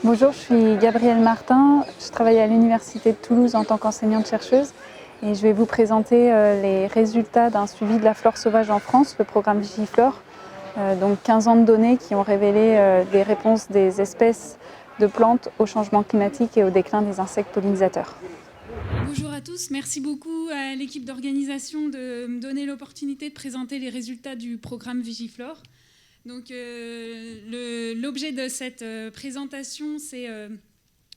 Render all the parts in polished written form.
Bonjour, je suis Gabrielle Martin, je travaille à l'Université de Toulouse en tant qu'enseignante-chercheuse et je vais vous présenter les résultats d'un suivi de la flore sauvage en France, le programme Vigiflore. Donc 15 ans de données qui ont révélé des réponses des espèces de plantes au changement climatique et au déclin des insectes pollinisateurs. Bonjour à tous, merci beaucoup à l'équipe d'organisation de me donner l'opportunité de présenter les résultats du programme Vigiflore. Donc, l'objet de cette présentation, c'est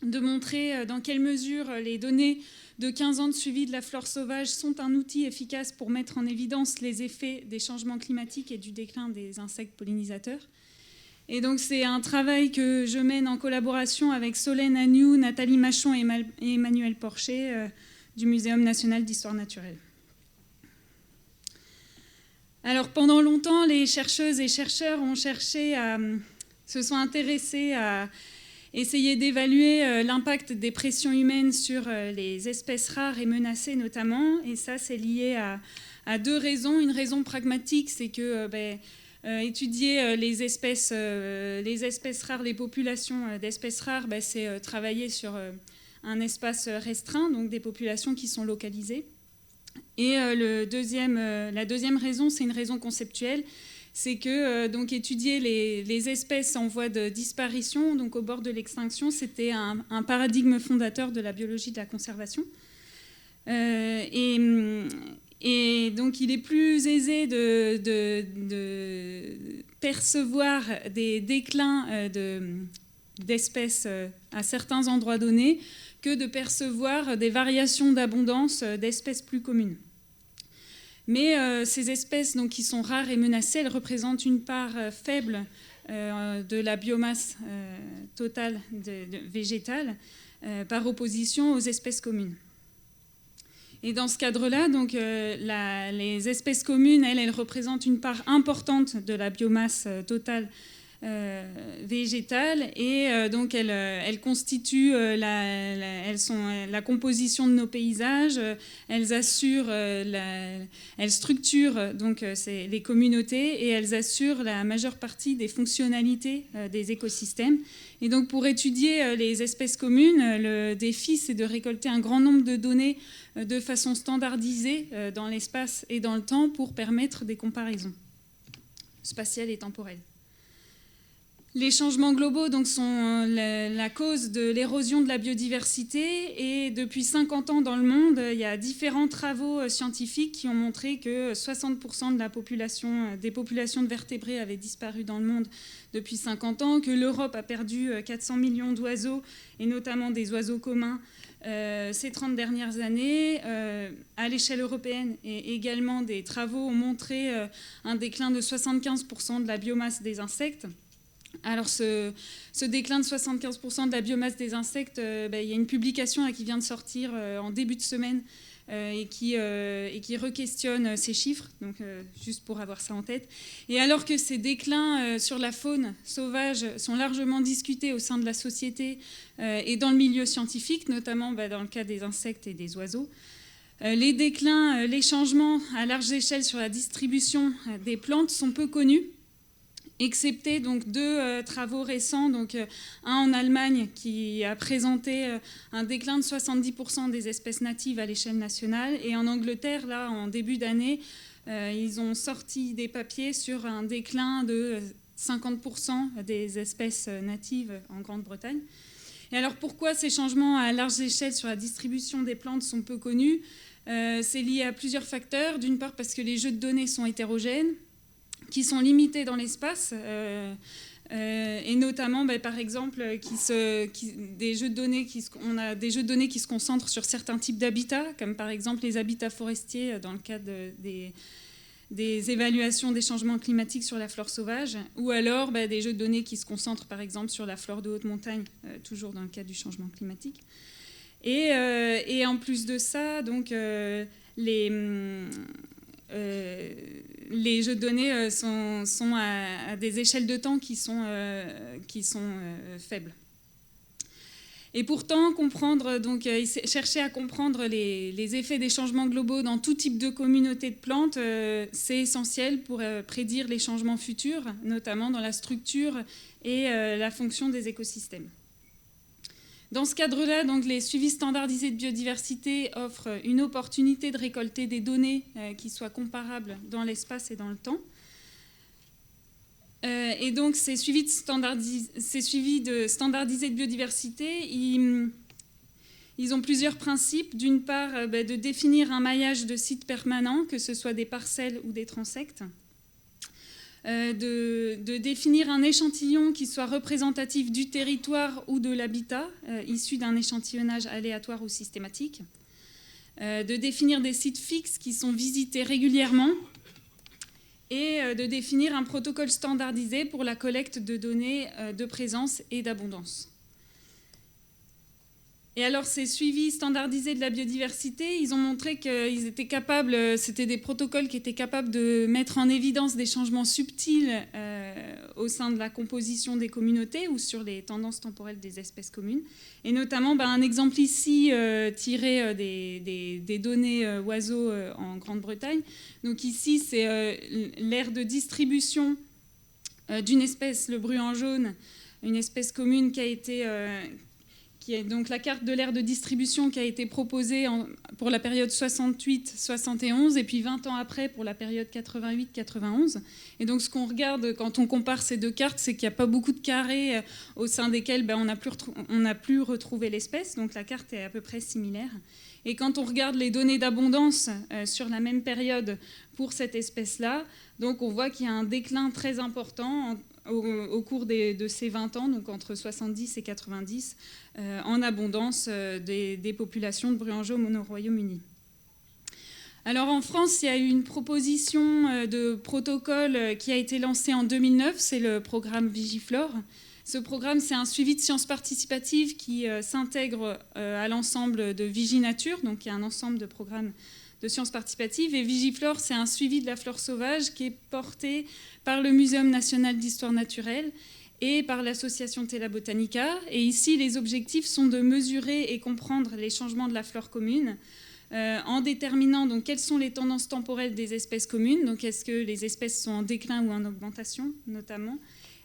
de montrer dans quelle mesure les données de 15 ans de suivi de la flore sauvage sont un outil efficace pour mettre en évidence les effets des changements climatiques et du déclin des insectes pollinisateurs. Et donc c'est un travail que je mène en collaboration avec Solène Agnew, Nathalie Machon et Emmanuel Porcher du Muséum national d'histoire naturelle. Alors pendant longtemps, les chercheuses et chercheurs se sont intéressés à essayer d'évaluer l'impact des pressions humaines sur les espèces rares et menacées notamment. Et ça, c'est lié à deux raisons. Une raison pragmatique, c'est que étudier les espèces rares, les populations d'espèces rares, c'est travailler sur un espace restreint, donc des populations qui sont localisées. Et la deuxième raison, c'est une raison conceptuelle, c'est que donc étudier les espèces en voie de disparition, donc au bord de l'extinction, c'était un paradigme fondateur de la biologie de la conservation. Et donc il est plus aisé de percevoir des déclins d'espèces à certains endroits donnés que de percevoir des variations d'abondance d'espèces plus communes. Mais ces espèces donc, qui sont rares et menacées, elles représentent une part faible de la biomasse totale végétale par opposition aux espèces communes. Et dans ce cadre-là, donc, les espèces communes, elles représentent une part importante de la biomasse totale végétales et donc elles constituent la composition de nos paysages, elles structurent donc les communautés et elles assurent la majeure partie des fonctionnalités des écosystèmes. Et donc pour étudier les espèces communes, le défi c'est de récolter un grand nombre de données de façon standardisée dans l'espace et dans le temps pour permettre des comparaisons spatiales et temporelles. Les changements globaux donc, sont la cause de l'érosion de la biodiversité et depuis 50 ans dans le monde, il y a différents travaux scientifiques qui ont montré que 60% des populations de vertébrés avaient disparu dans le monde depuis 50 ans, que l'Europe a perdu 400 millions d'oiseaux et notamment des oiseaux communs ces 30 dernières années. À l'échelle européenne et également des travaux ont montré un déclin de 75% de la biomasse des insectes. Alors ce déclin de 75% de la biomasse des insectes, il y a une publication qui vient de sortir en début de semaine et qui re-questionne ces chiffres, donc juste pour avoir ça en tête. Et alors que ces déclins sur la faune sauvage sont largement discutés au sein de la société et dans le milieu scientifique, notamment dans le cas des insectes et des oiseaux, les déclins, les changements à large échelle sur la distribution des plantes sont peu connus, excepté donc deux travaux récents, donc un en Allemagne qui a présenté un déclin de 70% des espèces natives à l'échelle nationale, et en Angleterre, là, en début d'année, ils ont sorti des papiers sur un déclin de 50% des espèces natives en Grande-Bretagne. Et alors pourquoi ces changements à large échelle sur la distribution des plantes sont peu connus ? C'est lié à plusieurs facteurs. D'une part parce que les jeux de données sont hétérogènes, qui sont limités dans l'espace, et notamment, par exemple, des jeux de données on a des jeux de données qui se concentrent sur certains types d'habitats, comme par exemple les habitats forestiers dans le cadre des évaluations des changements climatiques sur la flore sauvage, ou alors des jeux de données qui se concentrent par exemple sur la flore de haute montagne, toujours dans le cadre du changement climatique. Et en plus de ça, donc, les jeux de données sont à des échelles de temps qui sont faibles. Et pourtant, chercher à comprendre les effets des changements globaux dans tout type de communauté de plantes, c'est essentiel pour prédire les changements futurs, notamment dans la structure et la fonction des écosystèmes. Dans ce cadre-là, donc, les suivis standardisés de biodiversité offrent une opportunité de récolter des données qui soient comparables dans l'espace et dans le temps. Et donc, ces suivis standardisés de biodiversité, ils ont plusieurs principes. D'une part, de définir un maillage de sites permanents, que ce soit des parcelles ou des transects. De définir un échantillon qui soit représentatif du territoire ou de l'habitat, issu d'un échantillonnage aléatoire ou systématique. De définir des sites fixes qui sont visités régulièrement. Et de définir un protocole standardisé pour la collecte de données de présence et d'abondance. Et alors, ces suivis standardisés de la biodiversité, ils ont montré qu'ils étaient capables, c'était des protocoles qui étaient capables de mettre en évidence des changements subtils au sein de la composition des communautés ou sur les tendances temporelles des espèces communes. Et notamment, un exemple ici tiré des données oiseaux en Grande-Bretagne. Donc ici, c'est l'aire de distribution d'une espèce, le bruant jaune, une espèce commune qui a été... qui est donc la carte de l'aire de distribution qui a été proposée pour la période 68-71 et puis 20 ans après pour la période 88-91. Et donc ce qu'on regarde quand on compare ces deux cartes, c'est qu'il n'y a pas beaucoup de carrés au sein desquels on n'a plus retrouvé l'espèce, donc la carte est à peu près similaire. Et quand on regarde les données d'abondance sur la même période pour cette espèce-là, donc on voit qu'il y a un déclin très important au cours de ces 20 ans, donc entre 70 et 90, en abondance des populations de bruant jaune au Royaume-Uni. Alors en France, il y a eu une proposition de protocole qui a été lancée en 2009, c'est le programme Vigiflore. Ce programme, c'est un suivi de sciences participatives qui s'intègre à l'ensemble de Viginature, donc il y a un ensemble de programmes de sciences participatives. Et Vigiflore, c'est un suivi de la flore sauvage qui est porté par le Muséum national d'histoire naturelle et par l'association Tela Botanica. Et ici, les objectifs sont de mesurer et comprendre les changements de la flore commune en déterminant donc, quelles sont les tendances temporelles des espèces communes. Donc, est-ce que les espèces sont en déclin ou en augmentation, notamment.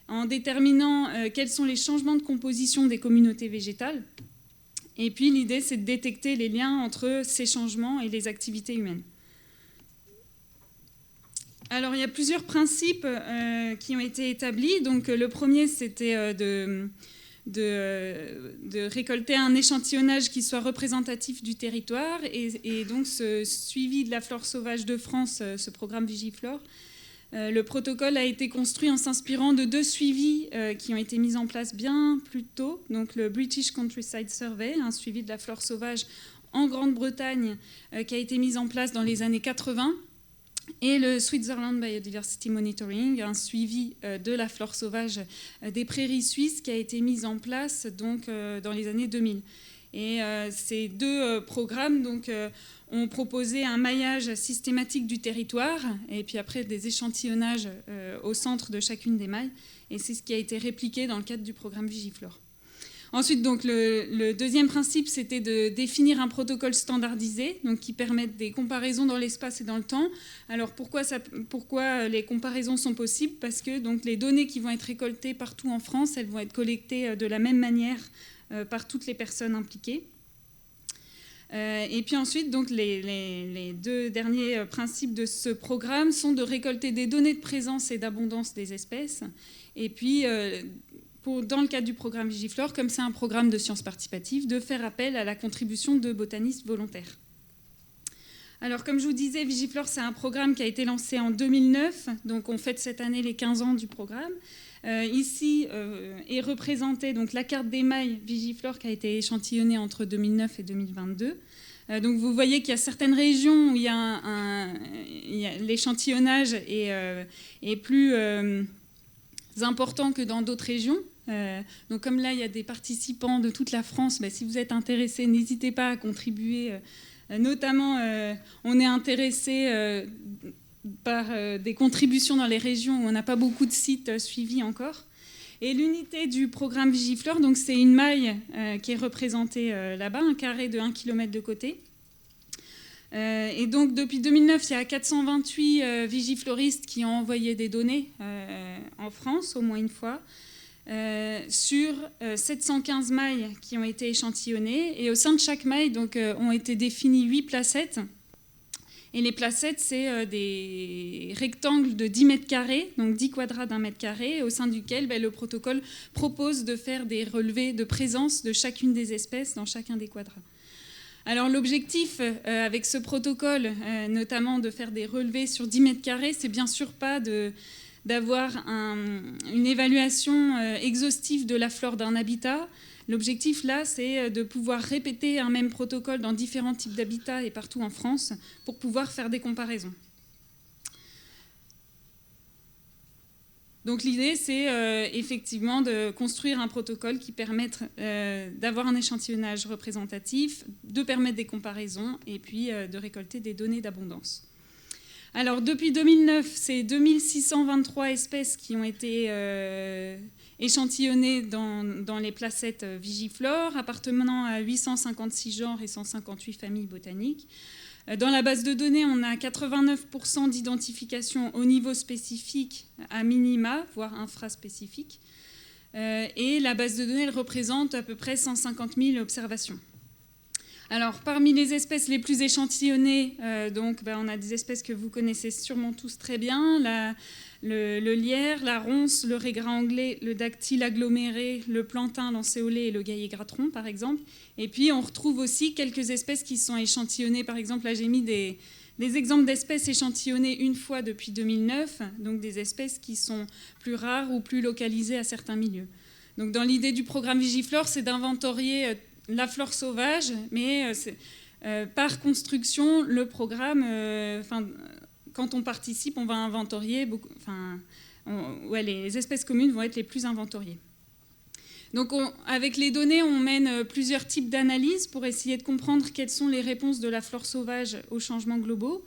En déterminant quels sont les changements de composition des communautés végétales. Et puis l'idée, c'est de détecter les liens entre ces changements et les activités humaines. Alors, il y a plusieurs principes qui ont été établis. Donc, le premier, c'était de récolter un échantillonnage qui soit représentatif du territoire. Et donc, ce suivi de la flore sauvage de France, ce programme Vigiflore, le protocole a été construit en s'inspirant de deux suivis qui ont été mis en place bien plus tôt. Donc le British Countryside Survey, un suivi de la flore sauvage en Grande-Bretagne qui a été mis en place dans les années 80, et le Switzerland Biodiversity Monitoring, un suivi de la flore sauvage des prairies suisses qui a été mis en place donc, dans les années 2000. Et ces deux programmes donc, ont proposé un maillage systématique du territoire et puis après des échantillonnages au centre de chacune des mailles. Et c'est ce qui a été répliqué dans le cadre du programme Vigiflore. Ensuite, donc, le deuxième principe, c'était de définir un protocole standardisé donc, qui permette des comparaisons dans l'espace et dans le temps. Alors, pourquoi les comparaisons sont possibles? Parce que donc, les données qui vont être récoltées partout en France, elles vont être collectées de la même manière par toutes les personnes impliquées. Et puis ensuite, donc, les deux derniers principes de ce programme sont de récolter des données de présence et d'abondance des espèces. Et puis, dans le cadre du programme Vigiflore, comme c'est un programme de sciences participatives, de faire appel à la contribution de botanistes volontaires. Alors, comme je vous disais, Vigiflore, c'est un programme qui a été lancé en 2009. Donc, on fête cette année les 15 ans du programme. Ici est représentée donc, la carte des mailles Vigiflore qui a été échantillonnée entre 2009 et 2022. Donc vous voyez qu'il y a certaines régions où il y a l'échantillonnage est plus important que dans d'autres régions. Donc comme là, il y a des participants de toute la France, si vous êtes intéressés, n'hésitez pas à contribuer. Notamment, on est intéressé par des contributions dans les régions où on n'a pas beaucoup de sites suivis encore. Et l'unité du programme Vigiflore, donc c'est une maille qui est représentée là-bas, un carré de 1 km de côté. Et donc depuis 2009, il y a 428 vigifloristes qui ont envoyé des données en France, au moins une fois. sur 715 mailles qui ont été échantillonnées. Et au sein de chaque maille donc, ont été définies 8 placettes. Et les placettes, c'est des rectangles de 10 mètres carrés, donc 10 quadrats d'un mètre carré, au sein duquel le protocole propose de faire des relevés de présence de chacune des espèces dans chacun des quadrats. Alors l'objectif avec ce protocole, notamment de faire des relevés sur 10 mètres carrés, c'est bien sûr pas d'avoir une évaluation exhaustive de la flore d'un habitat. L'objectif là, c'est de pouvoir répéter un même protocole dans différents types d'habitats et partout en France pour pouvoir faire des comparaisons. Donc l'idée, c'est effectivement de construire un protocole qui permette d'avoir un échantillonnage représentatif, de permettre des comparaisons et puis de récolter des données d'abondance. Alors depuis 2009, c'est 2623 espèces qui ont été échantillonnées dans les placettes Vigiflore, appartenant à 856 genres et 158 familles botaniques. Dans la base de données, on a 89% d'identification au niveau spécifique à minima, voire infraspécifique. Et la base de données elle représente à peu près 150 000 observations. Alors, parmi les espèces les plus échantillonnées, on a des espèces que vous connaissez sûrement tous très bien, le lierre, la ronce, le régras anglais, le dactyle aggloméré, le plantain lancéolé et le gaillet gratteron, par exemple. Et puis, on retrouve aussi quelques espèces qui sont échantillonnées. Par exemple, là, j'ai mis des exemples d'espèces échantillonnées une fois depuis 2009, donc des espèces qui sont plus rares ou plus localisées à certains milieux. Donc, dans l'idée du programme Vigiflore, c'est d'inventorier la flore sauvage, mais par construction, le programme, quand on participe, on va inventorier, les espèces communes vont être les plus inventoriées. Donc avec les données, on mène plusieurs types d'analyses pour essayer de comprendre quelles sont les réponses de la flore sauvage aux changements globaux.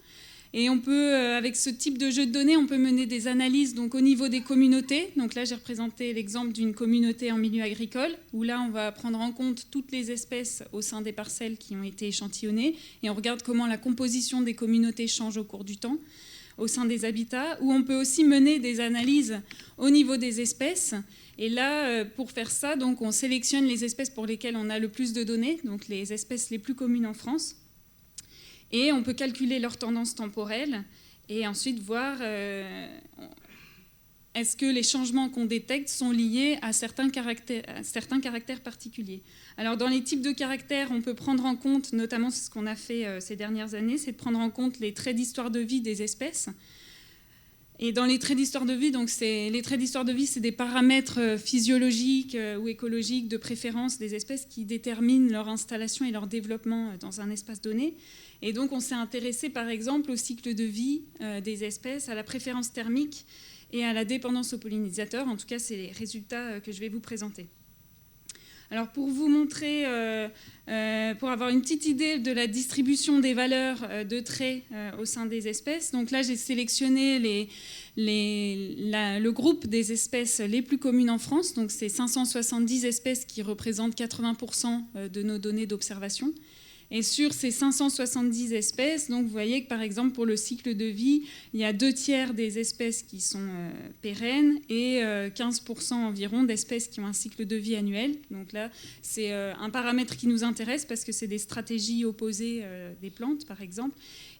Et on peut, avec ce type de jeu de données, on peut mener des analyses donc, au niveau des communautés. Donc là, j'ai représenté l'exemple d'une communauté en milieu agricole, où là, on va prendre en compte toutes les espèces au sein des parcelles qui ont été échantillonnées, et on regarde comment la composition des communautés change au cours du temps au sein des habitats, où on peut aussi mener des analyses au niveau des espèces. Et là, pour faire ça, donc, on sélectionne les espèces pour lesquelles on a le plus de données, donc les espèces les plus communes en France. Et on peut calculer leur tendance temporelle et ensuite voir est-ce que les changements qu'on détecte sont liés à certains caractères particuliers. Alors dans les types de caractères, on peut prendre en compte, notamment c'est ce qu'on a fait ces dernières années, c'est de prendre en compte les traits d'histoire de vie des espèces. Et dans les traits d'histoire de vie, c'est des paramètres physiologiques ou écologiques de préférence des espèces qui déterminent leur installation et leur développement dans un espace donné. Et donc, on s'est intéressé, par exemple, au cycle de vie des espèces, à la préférence thermique et à la dépendance aux pollinisateurs. En tout cas, c'est les résultats que je vais vous présenter. Alors, pour vous montrer, pour avoir une petite idée de la distribution des valeurs de traits au sein des espèces, donc là, j'ai sélectionné le groupe des espèces les plus communes en France. Donc, c'est 570 espèces qui représentent 80% de nos données d'observation. Et sur ces 570 espèces, donc vous voyez que par exemple pour le cycle de vie, il y a 2/3 des espèces qui sont pérennes et 15% environ d'espèces qui ont un cycle de vie annuel. Donc là, c'est un paramètre qui nous intéresse parce que c'est des stratégies opposées des plantes par exemple.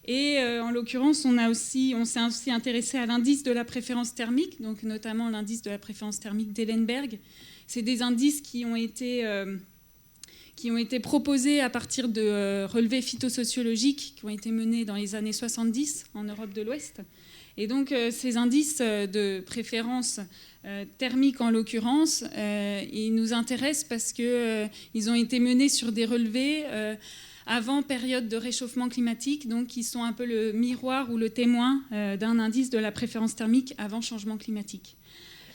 Et en l'occurrence, on s'est aussi intéressé à l'indice de la préférence thermique, donc notamment l'indice de la préférence thermique d'Ellenberg. C'est des indices qui ont été proposés à partir de relevés phytosociologiques qui ont été menés dans les années 70 en Europe de l'Ouest. Et donc, ces indices de préférence thermique, en l'occurrence, ils nous intéressent parce qu'ils ont été menés sur des relevés avant période de réchauffement climatique, donc qui sont un peu le miroir ou le témoin d'un indice de la préférence thermique avant changement climatique.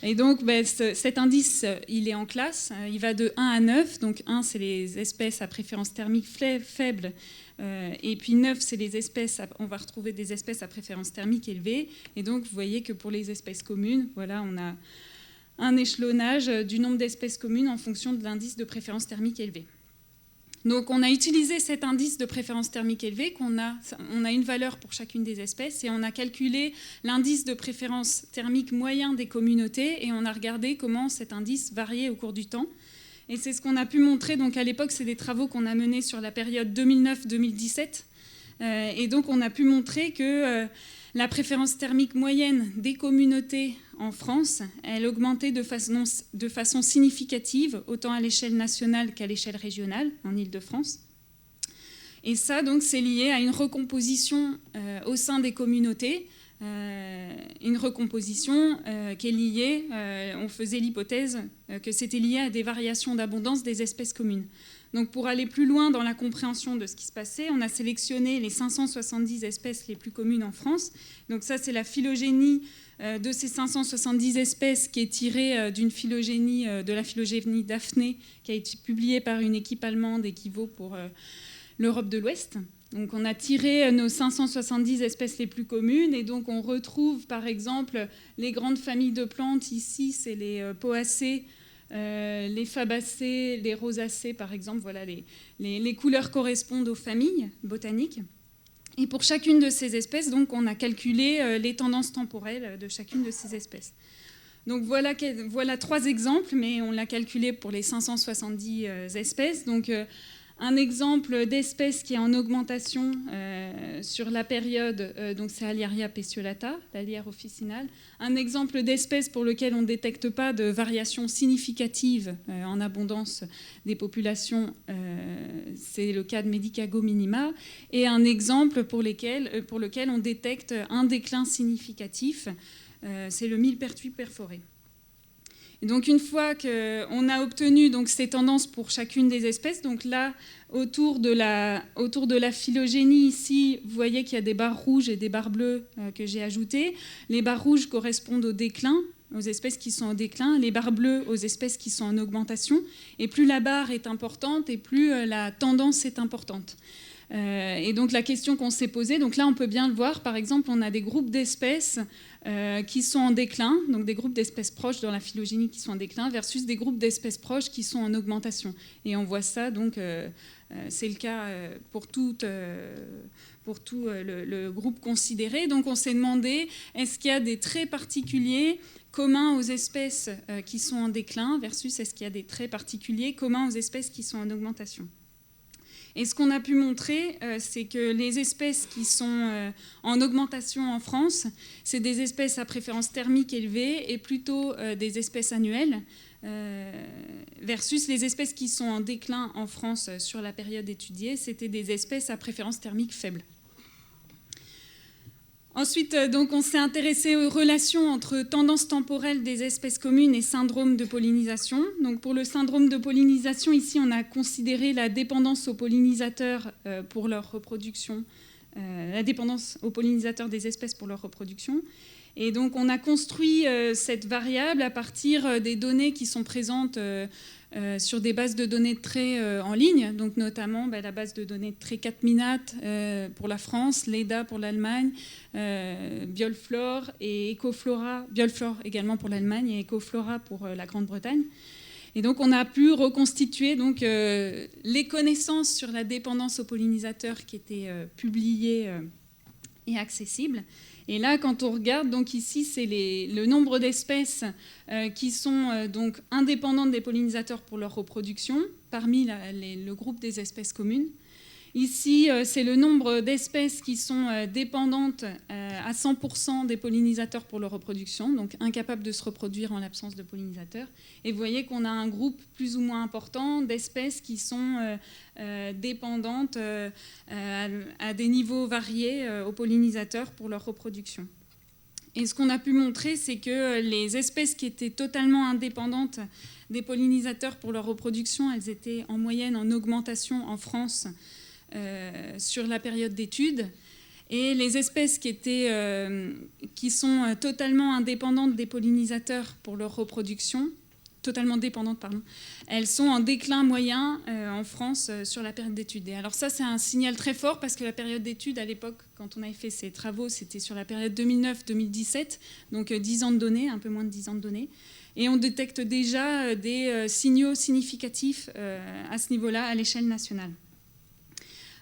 Et donc, cet indice, il est en classe, il va de 1 à 9. Donc 1, c'est les espèces à préférence thermique faible, et puis 9, c'est les espèces, on va retrouver des espèces à préférence thermique élevée. Et donc, vous voyez que pour les espèces communes, voilà, on a un échelonnage du nombre d'espèces communes en fonction de l'indice de préférence thermique élevé. Donc on a utilisé cet indice de préférence thermique élevé, on a une valeur pour chacune des espèces, et on a calculé l'indice de préférence thermique moyen des communautés, et on a regardé comment cet indice variait au cours du temps. Et c'est ce qu'on a pu montrer, donc à l'époque c'est des travaux qu'on a menés sur la période 2009-2017, et donc on a pu montrer que la préférence thermique moyenne des communautés en France, elle augmentait de façon significative, autant à l'échelle nationale qu'à l'échelle régionale, en Île-de-France. Et ça, donc, c'est lié à une recomposition au sein des communautés, une recomposition qui est liée, on faisait l'hypothèse que c'était lié à des variations d'abondance des espèces communes. Donc pour aller plus loin dans la compréhension de ce qui se passait, on a sélectionné les 570 espèces les plus communes en France. Donc ça, c'est la phylogénie de ces 570 espèces qui est tirée d'une phylogénie, de la phylogénie Daphné, qui a été publiée par une équipe allemande et qui vaut pour l'Europe de l'Ouest. Donc on a tiré nos 570 espèces les plus communes, et donc on retrouve par exemple les grandes familles de plantes. Ici, c'est les poacées, les fabacées, les rosacées par exemple. Voilà, les couleurs correspondent aux familles botaniques. Et pour chacune de ces espèces, donc, on a calculé les tendances temporelles de chacune de ces espèces. Donc voilà 3 exemples, mais on l'a calculé pour les 570 espèces. Donc un exemple d'espèce qui est en augmentation sur la période, donc c'est Aliaria peciolata, la lierre officinale. Un exemple d'espèce pour lequel on ne détecte pas de variation significative en abondance des populations, c'est le cas de Medicago minima. Et un exemple pour lequel on détecte un déclin significatif, c'est le millepertuis perforé. Et donc une fois qu'on a obtenu donc, ces tendances pour chacune des espèces, donc là, autour de la phylogénie, ici, vous voyez qu'il y a des barres rouges et des barres bleues que j'ai ajoutées. Les barres rouges correspondent au déclin, aux espèces qui sont en déclin, les barres bleues aux espèces qui sont en augmentation. Et plus la barre est importante, et plus la tendance est importante. Et donc la question qu'on s'est posée, donc là on peut bien le voir, par exemple on a des groupes d'espèces qui sont en déclin, donc des groupes d'espèces proches dans la phylogénie qui sont en déclin versus des groupes d'espèces proches qui sont en augmentation. Et on voit ça, donc c'est le cas pour tout le groupe considéré. Donc on s'est demandé, est-ce qu'il y a des traits particuliers communs aux espèces qui sont en déclin versus est-ce qu'il y a des traits particuliers communs aux espèces qui sont en augmentation. Et ce qu'on a pu montrer, c'est que les espèces qui sont en augmentation en France, c'est des espèces à préférence thermique élevée et plutôt des espèces annuelles, versus les espèces qui sont en déclin en France sur la période étudiée, c'était des espèces à préférence thermique faible. Ensuite, donc, on s'est intéressé aux relations entre tendances temporelles des espèces communes et syndrome de pollinisation. Donc, pour le syndrome de pollinisation, ici, on a considéré la dépendance aux pollinisateurs pour leur reproduction, la dépendance aux pollinisateurs des espèces pour leur reproduction. Et donc, on a construit cette variable à partir des données qui sont présentes sur des bases de données de traits en ligne, donc notamment la base de données de traits Catminat pour la France, l'EDA pour l'Allemagne, Biolflore et Ecoflora, Biolflore également pour l'Allemagne et Ecoflora pour la Grande-Bretagne. Et donc on a pu reconstituer donc, les connaissances sur la dépendance aux pollinisateurs qui étaient publiées et accessibles. Et là, quand on regarde, donc ici, c'est le nombre d'espèces qui sont donc indépendantes des pollinisateurs pour leur reproduction, parmi le groupe des espèces communes. Ici, c'est le nombre d'espèces qui sont dépendantes à 100% des pollinisateurs pour leur reproduction, donc incapables de se reproduire en l'absence de pollinisateurs. Et vous voyez qu'on a un groupe plus ou moins important d'espèces qui sont dépendantes à des niveaux variés aux pollinisateurs pour leur reproduction. Et ce qu'on a pu montrer, c'est que les espèces qui étaient totalement indépendantes des pollinisateurs pour leur reproduction, elles étaient en moyenne en augmentation en France sur la période d'étude. Et les espèces qui sont totalement indépendantes des pollinisateurs pour leur reproduction, totalement dépendantes, pardon, elles sont en déclin moyen en France sur la période d'étude. Et alors ça, c'est un signal très fort parce que la période d'étude, à l'époque, quand on avait fait ces travaux, c'était sur la période 2009-2017, donc 10 ans de données, un peu moins de 10 ans de données. Et on détecte déjà des signaux significatifs à ce niveau-là, à l'échelle nationale.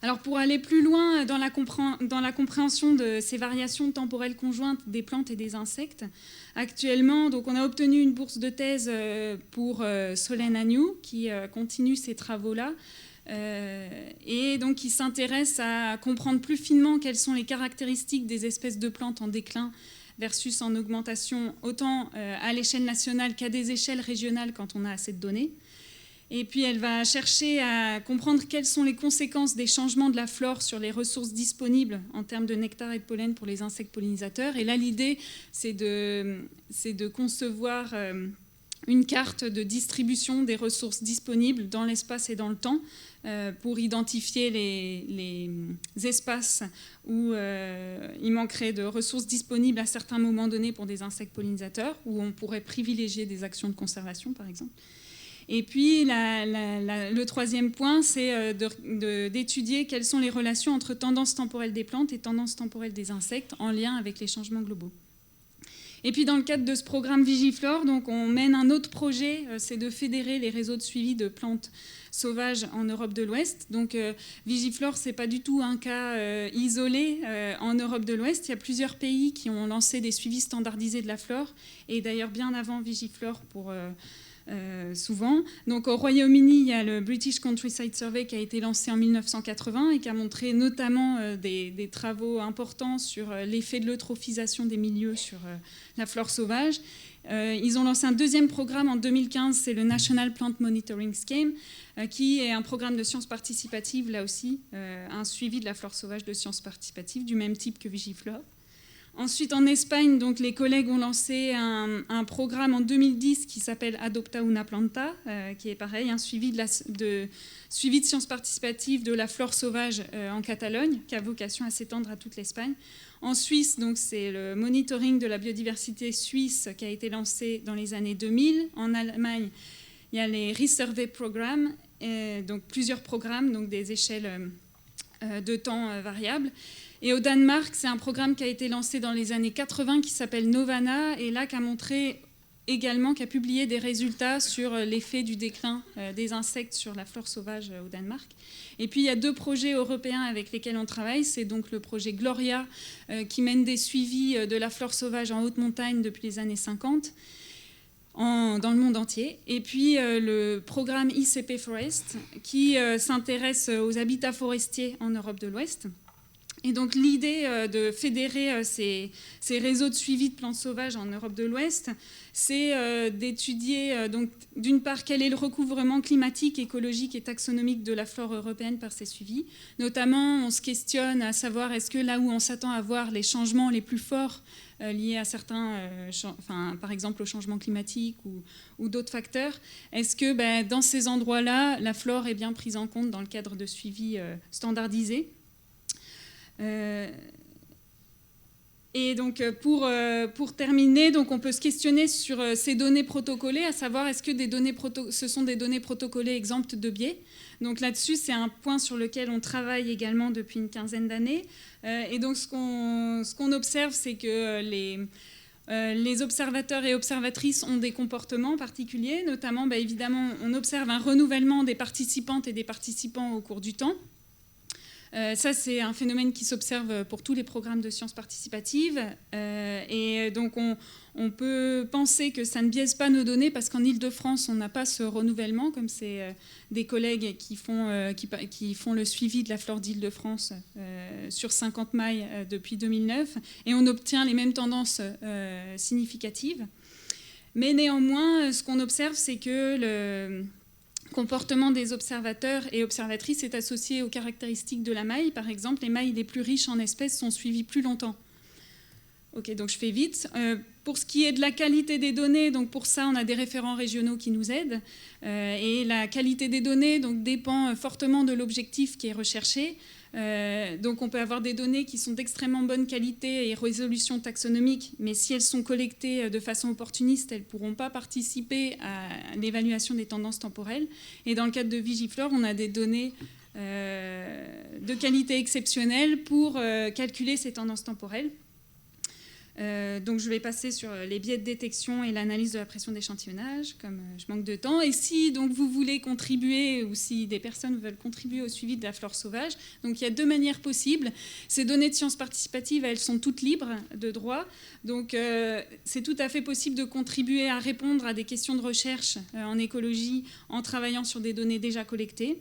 Alors pour aller plus loin dans la compréhension de ces variations temporelles conjointes des plantes et des insectes, actuellement, donc on a obtenu une bourse de thèse pour Solène Agnew, qui continue ces travaux-là, et donc qui s'intéresse à comprendre plus finement quelles sont les caractéristiques des espèces de plantes en déclin versus en augmentation, autant à l'échelle nationale qu'à des échelles régionales quand on a assez de données. Et puis elle va chercher à comprendre quelles sont les conséquences des changements de la flore sur les ressources disponibles en termes de nectar et de pollen pour les insectes pollinisateurs. Et là, l'idée, c'est de concevoir une carte de distribution des ressources disponibles dans l'espace et dans le temps pour identifier les espaces où il manquerait de ressources disponibles à certains moments donnés pour des insectes pollinisateurs, où on pourrait privilégier des actions de conservation, par exemple. Et puis, le troisième point, c'est d'étudier quelles sont les relations entre tendances temporelles des plantes et tendances temporelles des insectes en lien avec les changements globaux. Et puis, dans le cadre de ce programme Vigiflore, donc, on mène un autre projet, c'est de fédérer les réseaux de suivi de plantes sauvages en Europe de l'Ouest. Donc, Vigiflore, ce n'est pas du tout un cas isolé en Europe de l'Ouest. Il y a plusieurs pays qui ont lancé des suivis standardisés de la flore, et d'ailleurs bien avant Vigiflore pour... souvent. Donc au Royaume-Uni, il y a le British Countryside Survey qui a été lancé en 1980 et qui a montré notamment des travaux importants sur l'effet de l'eutrophisation des milieux sur la flore sauvage. Ils ont lancé un deuxième programme en 2015, c'est le National Plant Monitoring Scheme, qui est un programme de sciences participatives, là aussi, un suivi de la flore sauvage de sciences participatives, du même type que Vigiflore. Ensuite, en Espagne, donc, les collègues ont lancé un programme en 2010 qui s'appelle Adopta una planta, qui est pareil, un suivi de sciences participatives de la flore sauvage en Catalogne, qui a vocation à s'étendre à toute l'Espagne. En Suisse, donc, c'est le monitoring de la biodiversité suisse qui a été lancé dans les années 2000. En Allemagne, il y a les Resurvey Programmes, donc plusieurs programmes, donc des échelles de temps variables. Et au Danemark, c'est un programme qui a été lancé dans les années 80 qui s'appelle Novana, et là qui a montré également, qui a publié des résultats sur l'effet du déclin des insectes sur la flore sauvage au Danemark. Et puis il y a deux projets européens avec lesquels on travaille. C'est donc le projet Gloria qui mène des suivis de la flore sauvage en haute montagne depuis les années 50. Dans le monde entier. Et puis le programme ICP Forest qui s'intéresse aux habitats forestiers en Europe de l'Ouest. Et donc l'idée de fédérer ces réseaux de suivi de plantes sauvages en Europe de l'Ouest, c'est d'étudier donc d'une part quel est le recouvrement climatique, écologique et taxonomique de la flore européenne par ces suivis. Notamment, on se questionne à savoir est-ce que là où on s'attend à voir les changements les plus forts liés à certains, par exemple au changement climatique ou d'autres facteurs, est-ce que dans ces endroits-là, la flore est bien prise en compte dans le cadre de suivi standardisé ? Et donc pour terminer, donc on peut se questionner sur ces données protocolées, à savoir est-ce que ce sont des données protocolées exemptes de biais. Donc là-dessus, c'est un point sur lequel on travaille également depuis une quinzaine d'années. Et donc ce qu'on observe, c'est que les observateurs et observatrices ont des comportements particuliers, notamment évidemment on observe un renouvellement des participantes et des participants au cours du temps. Ça, c'est un phénomène qui s'observe pour tous les programmes de sciences participatives. Et donc, on peut penser que ça ne biaise pas nos données parce qu'en Île-de-France, on n'a pas ce renouvellement, comme c'est des collègues qui font le suivi de la flore d'Île-de-France sur 50 mailles depuis 2009. Et on obtient les mêmes tendances significatives. Mais néanmoins, ce qu'on observe, c'est que le comportement des observateurs et observatrices est associé aux caractéristiques de la maille. Par exemple, les mailles les plus riches en espèces sont suivies plus longtemps. Ok, donc je fais vite. Pour ce qui est de la qualité des données, donc pour ça, on a des référents régionaux qui nous aident. Et la qualité des données donc, dépend fortement de l'objectif qui est recherché. Donc on peut avoir des données qui sont d'extrêmement bonne qualité et résolution taxonomique, mais si elles sont collectées de façon opportuniste, elles ne pourront pas participer à l'évaluation des tendances temporelles. Et dans le cadre de Vigiflore, on a des données de qualité exceptionnelle pour calculer ces tendances temporelles. Donc je vais passer sur les biais de détection et l'analyse de la pression d'échantillonnage, comme je manque de temps. Et si donc, vous voulez contribuer, ou si des personnes veulent contribuer au suivi de la flore sauvage, donc il y a deux manières possibles. Ces données de sciences participatives, elles sont toutes libres de droit. Donc c'est tout à fait possible de contribuer à répondre à des questions de recherche en écologie en travaillant sur des données déjà collectées.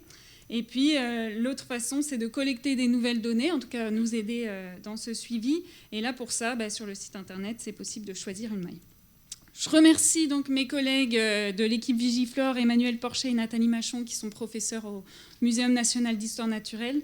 Et puis, l'autre façon, c'est de collecter des nouvelles données, en tout cas nous aider dans ce suivi. Et là, pour ça, sur le site internet, c'est possible de choisir une maille. Je remercie donc mes collègues de l'équipe Vigiflore, Emmanuel Porcher et Nathalie Machon, qui sont professeurs au Muséum national d'histoire naturelle.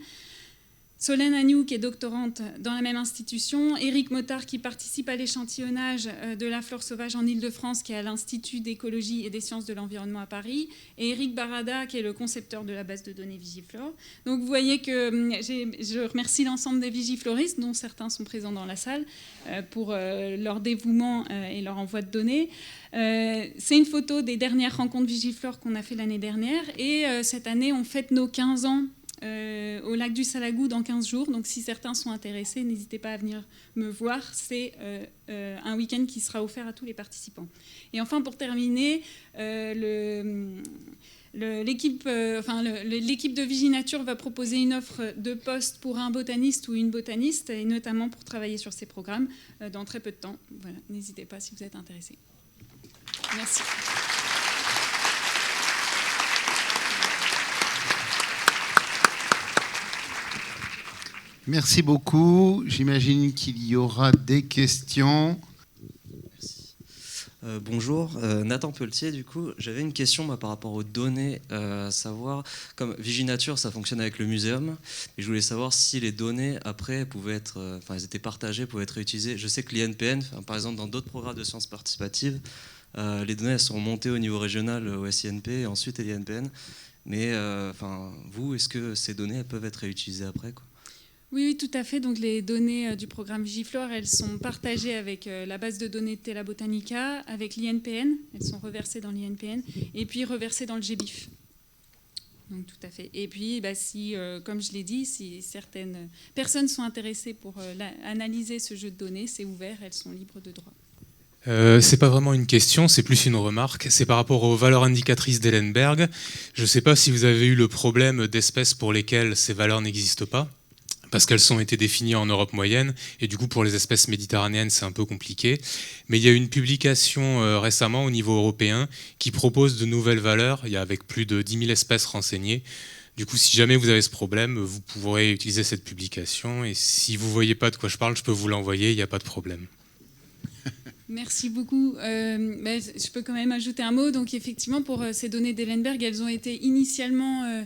Solène Agnew, qui est doctorante dans la même institution, Éric Mottard, qui participe à l'échantillonnage de la flore sauvage en Île-de-France, qui est à l'Institut d'écologie et des sciences de l'environnement à Paris, et Éric Barada, qui est le concepteur de la base de données Vigiflore. Donc vous voyez que je remercie l'ensemble des vigifloristes, dont certains sont présents dans la salle, pour leur dévouement et leur envoi de données. C'est une photo des dernières rencontres Vigiflore qu'on a fait l'année dernière, et cette année, on fête nos 15 ans au lac du Salagou dans 15 jours. Donc si certains sont intéressés, n'hésitez pas à venir me voir. C'est un week-end qui sera offert à tous les participants. Et enfin, pour terminer, l'équipe de Viginature va proposer une offre de poste pour un botaniste ou une botaniste, et notamment pour travailler sur ces programmes dans très peu de temps. Voilà, n'hésitez pas si vous êtes intéressés. Merci. Merci beaucoup. J'imagine qu'il y aura des questions. Merci. Bonjour, Nathan Pelletier. Du coup, j'avais une question par rapport aux données, savoir, comme Viginature, ça fonctionne avec le muséum, et je voulais savoir si les données, après, pouvaient être, elles étaient partagées, pouvaient être réutilisées. Je sais que l'INPN, par exemple, dans d'autres programmes de sciences participatives, les données elles sont montées au niveau régional au SINP et ensuite à l'INPN. Mais vous, est-ce que ces données elles peuvent être réutilisées après, quoi ? Oui, tout à fait. Donc, les données du programme Vigiflore, elles sont partagées avec la base de données de Tela Botanica, avec l'INPN. Elles sont reversées dans l'INPN et puis reversées dans le GBIF. Donc, tout à fait. Et puis, si, comme je l'ai dit, si certaines personnes sont intéressées pour analyser ce jeu de données, c'est ouvert, elles sont libres de droit. C'est pas vraiment une question, c'est plus une remarque. C'est par rapport aux valeurs indicatrices d'Ellenberg. Je ne sais pas si vous avez eu le problème d'espèces pour lesquelles ces valeurs n'existent pas, parce qu'elles ont été définies en Europe moyenne, et du coup pour les espèces méditerranéennes c'est un peu compliqué. Mais il y a une publication récemment au niveau européen qui propose de nouvelles valeurs, il y a avec plus de 10 000 espèces renseignées. Du coup, si jamais vous avez ce problème, vous pourrez utiliser cette publication, et si vous ne voyez pas de quoi je parle, je peux vous l'envoyer, il n'y a pas de problème. Merci beaucoup. Je peux quand même ajouter un mot. Donc effectivement, pour ces données d'Ellenberg, elles ont été initialement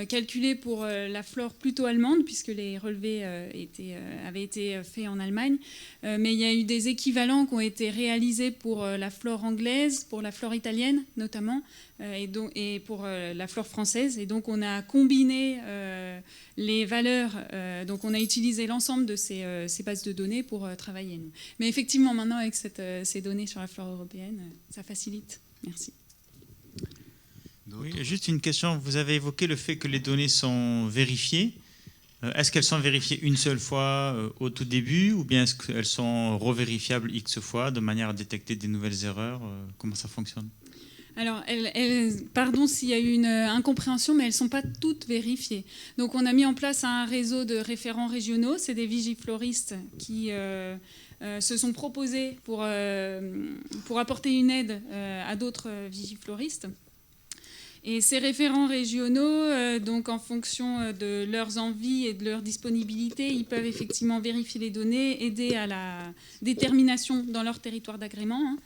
calculées pour la flore plutôt allemande, puisque les relevés avaient été faits en Allemagne. Mais il y a eu des équivalents qui ont été réalisés pour la flore anglaise, pour la flore italienne notamment, et pour la flore française. Et donc on a combiné les valeurs, donc on a utilisé l'ensemble de ces bases de données pour travailler nous. Mais effectivement, maintenant avec ces données sur la flore européenne, ça facilite. Merci. Oui, juste une question. Vous avez évoqué le fait que les données sont vérifiées. Est-ce qu'elles sont vérifiées une seule fois au tout début, ou bien est-ce qu'elles sont revérifiables X fois de manière à détecter des nouvelles erreurs? Comment ça fonctionne? Alors, pardon s'il y a eu une incompréhension, mais elles ne sont pas toutes vérifiées. Donc, on a mis en place un réseau de référents régionaux. C'est des vigifloristes qui se sont proposés pour apporter une aide à d'autres vigifloristes. Et ces référents régionaux, donc en fonction de leurs envies et de leur disponibilité, ils peuvent effectivement vérifier les données, aider à la détermination dans leur territoire d'agrément,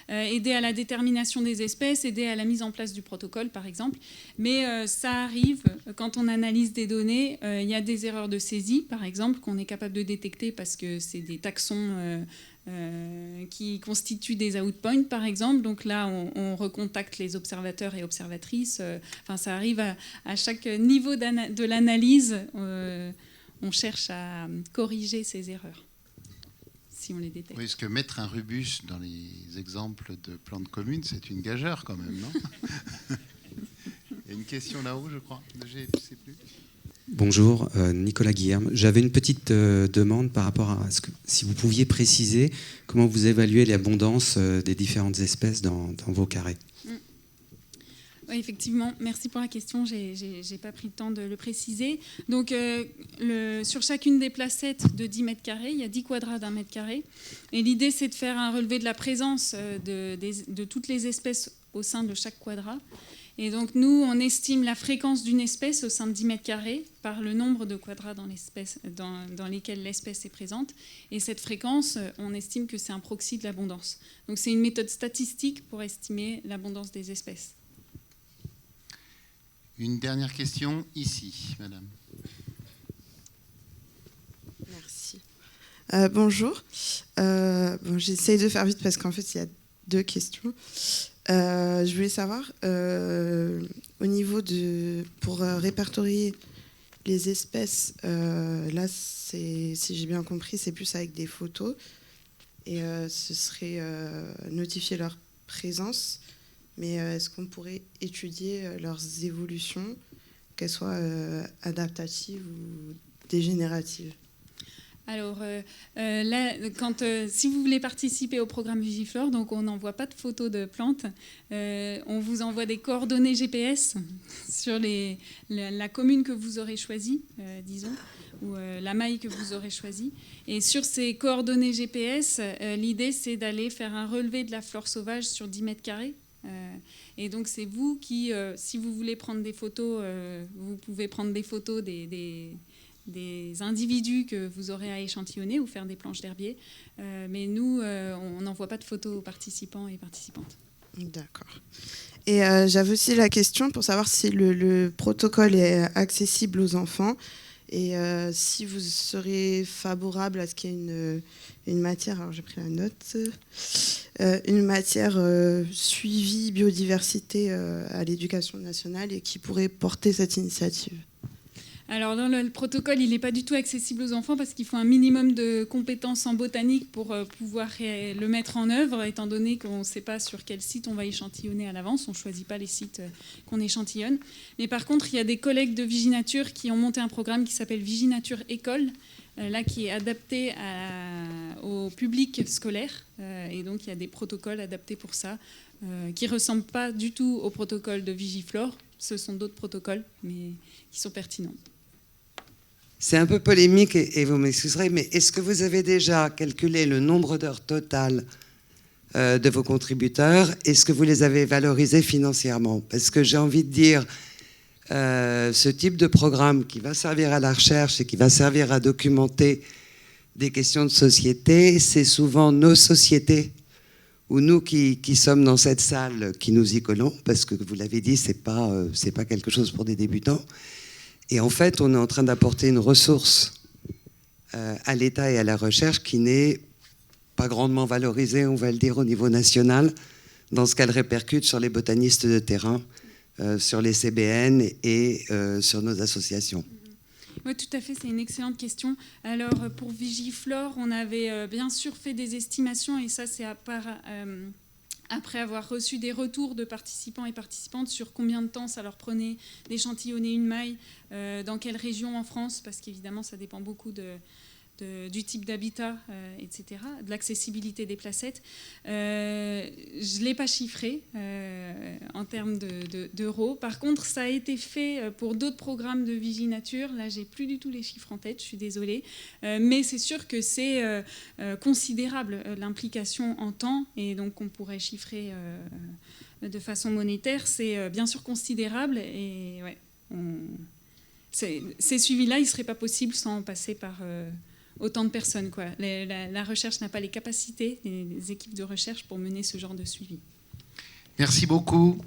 aider à la détermination des espèces, aider à la mise en place du protocole, par exemple. Mais ça arrive, quand on analyse des données, il y a des erreurs de saisie, par exemple, qu'on est capable de détecter parce que c'est des taxons qui constituent des outpoints, par exemple. Donc là, on recontacte les observateurs et observatrices. Ça arrive à chaque niveau de l'analyse. on cherche à corriger ces erreurs, si on les détecte. Oui, parce que mettre un rubus dans les exemples de plans de communes, c'est une gageure quand même, non? Il y a une question là-haut, je crois. Je ne sais plus. Bonjour, Nicolas Guilherme. J'avais une petite demande par rapport à ce que, si vous pouviez préciser comment vous évaluez l'abondance des différentes espèces dans vos carrés. Oui, effectivement, merci pour la question, j'ai pas pris le temps de le préciser. Donc, sur chacune des placettes de 10 mètres carrés, il y a 10 quadrats d'1 mètre carré. Et l'idée, c'est de faire un relevé de la présence de toutes les espèces au sein de chaque quadrat. Et donc, nous, on estime la fréquence d'une espèce au sein de 10 mètres carrés par le nombre de quadrats dans lesquels l'espèce est présente. Et cette fréquence, on estime que c'est un proxy de l'abondance. Donc, c'est une méthode statistique pour estimer l'abondance des espèces. Une dernière question, ici, madame. Merci. Bonjour. J'essaye de faire vite parce qu'en fait, il y a 2 questions. Je voulais savoir, au niveau pour répertorier les espèces, là, si j'ai bien compris, c'est plus avec des photos. Et ce serait notifier leur présence. Mais est-ce qu'on pourrait étudier leurs évolutions, qu'elles soient adaptatives ou dégénératives? Alors, là, si vous voulez participer au programme Vigiflore, donc on n'envoie pas de photos de plantes, on vous envoie des coordonnées GPS sur la commune que vous aurez choisie, disons, ou la maille que vous aurez choisie. Et sur ces coordonnées GPS, l'idée, c'est d'aller faire un relevé de la flore sauvage sur 10 mètres carrés. Et donc c'est vous qui, si vous voulez prendre des photos, vous pouvez prendre des photos des individus que vous aurez à échantillonner ou faire des planches d'herbier. Mais nous, on n'envoie pas de photos aux participants et participantes. D'accord. Et j'avais aussi la question pour savoir si le protocole est accessible aux enfants et si vous serez favorable à ce qu'il y ait une matière, alors j'ai pris la note, une matière suivi biodiversité à l'éducation nationale et qui pourrait porter cette initiative. Alors, dans le protocole, il n'est pas du tout accessible aux enfants parce qu'il faut un minimum de compétences en botanique pour pouvoir le mettre en œuvre, étant donné qu'on ne sait pas sur quel site on va échantillonner à l'avance. On ne choisit pas les sites qu'on échantillonne. Mais par contre, il y a des collègues de Viginature qui ont monté un programme qui s'appelle Viginature École, là, qui est adapté au public scolaire. Et donc, il y a des protocoles adaptés pour ça, qui ne ressemblent pas du tout au protocole de Vigiflore. Ce sont d'autres protocoles, mais qui sont pertinents. C'est un peu polémique et vous m'excuserez, mais est-ce que vous avez déjà calculé le nombre d'heures totales de vos contributeurs? Est-ce que vous les avez valorisés financièrement? Parce que j'ai envie de dire, ce type de programme qui va servir à la recherche et qui va servir à documenter des questions de société, c'est souvent nos sociétés ou nous qui sommes dans cette salle qui nous y collons, parce que vous l'avez dit, c'est pas quelque chose pour des débutants. Et en fait, on est en train d'apporter une ressource à l'État et à la recherche qui n'est pas grandement valorisée, on va le dire, au niveau national, dans ce qu'elle répercute sur les botanistes de terrain, sur les CBN et sur nos associations. Oui, tout à fait, c'est une excellente question. Alors, pour Vigiflore, on avait bien sûr fait des estimations, et ça, c'est après avoir reçu des retours de participants et participantes sur combien de temps ça leur prenait d'échantillonner une maille, dans quelle région en France, parce qu'évidemment, ça dépend beaucoup du type d'habitat, etc., de l'accessibilité des placettes. Je ne l'ai pas chiffré en termes d'euros. Par contre, ça a été fait pour d'autres programmes de Viginature. Là, je n'ai plus du tout les chiffres en tête, je suis désolée. Mais c'est sûr que c'est considérable, l'implication en temps, et donc on pourrait chiffrer de façon monétaire. C'est bien sûr considérable, et ouais, ces suivis-là, ils ne seraient pas possibles sans passer par autant de personnes, quoi. La recherche n'a pas les capacités, les équipes de recherche pour mener ce genre de suivi. Merci beaucoup.